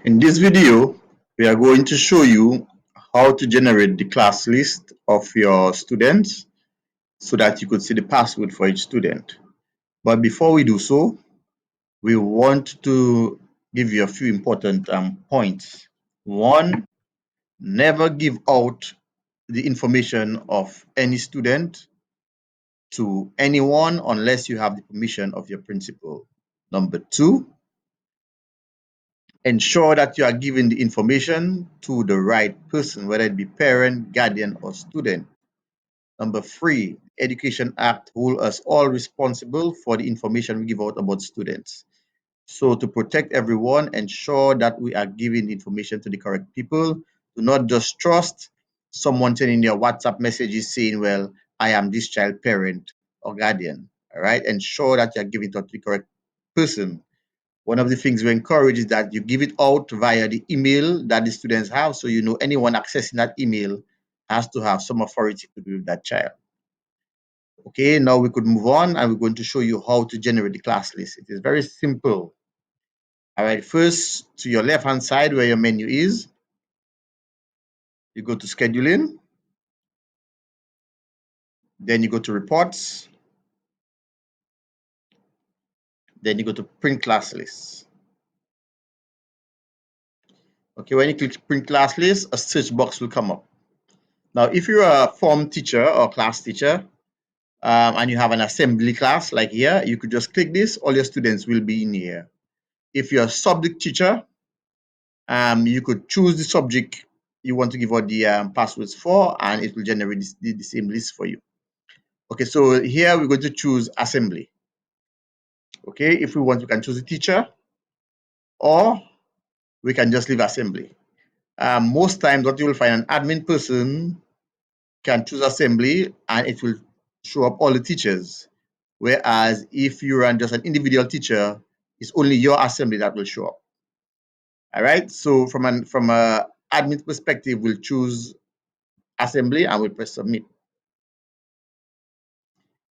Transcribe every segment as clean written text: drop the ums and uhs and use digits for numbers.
In this video, we are going to show you how to generate the class list of your students so that you could see the password for each student. But before we do so, we want to give you a few important points. One, never give out the information of any student to anyone unless you have the permission of your principal. Number two, ensure that you are giving the information to the right person, whether it be parent, guardian, or student. Number three, Education Act hold us all responsible for the information we give out about students. So to protect everyone, ensure that we are giving the information to the correct people. Do not just trust someone sending their WhatsApp messages saying, well, I am this child parent or guardian. All right. Ensure that you're giving it to the correct person. One of the things we encourage is that you give it out via the email that the students have. So you know anyone accessing that email has to have some authority to do with that child. Okay, now we could move on and we're going to show you how to generate the class list. It is very simple. All right, first to your left hand side where your menu is, you go to scheduling, then you go to reports, then you go to print class lists. Okay, when you click print class list, a search box will come up. Now, if you're a form teacher or class teacher, and you have an assembly class like here, you could just click this, all your students will be in here. If you're a subject teacher, you could choose the subject you want to give out the passwords for, and it will generate the same list for you. Okay, so here we're going to choose assembly. Okay, if we want, we can choose a teacher, or we can just leave assembly. Most times, what you will find, an admin person can choose assembly, and it will show up all the teachers. Whereas if you run just an individual teacher, it's only your assembly that will show up. All right. So from a admin perspective, we'll choose assembly and we'll press submit.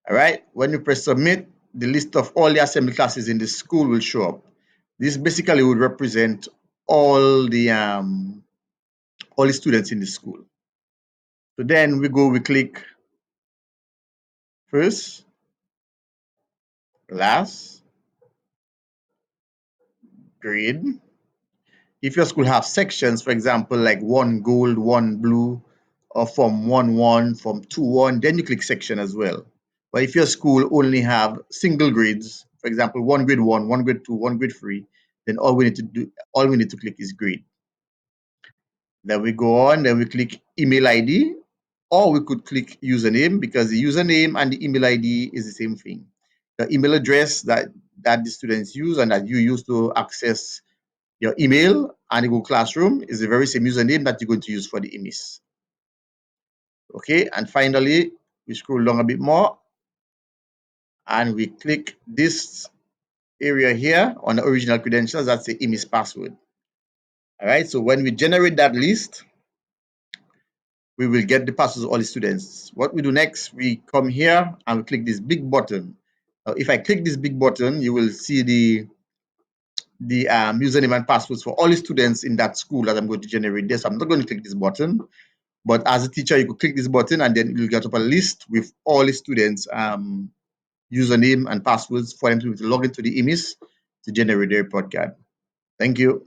All right. When you press submit, the list of all the assembly classes in the school will show up. This basically would represent all the students in the school. So then we click first, last, grade. If your school have sections, for example, like one gold, one blue, or from 1-1, from 2-1, then you click section as well. But if your school only have single grades, for example, one grade 1, one grade 2, one grade 3, then all we need to click is grade. Then we go on, then we click email ID, or we could click username, because the username and the email ID is the same thing. The email address that the students use and that you use to access your email and the Google Classroom is the very same username that you're going to use for the emails. Okay, and finally, we scroll down a bit more and we click this area here on the original credentials. That's the email password. All right, so when we generate that list, we will get the passwords of all the students. What we do next, we come here and we click this big button. Now, if I click this big button, you will see the username and passwords for all the students in that school that I'm going to generate this. I'm not going to click this button. But as a teacher, you could click this button and then you'll get up a list with all the students' username and passwords for them to log into the emails to generate their report card. Thank you.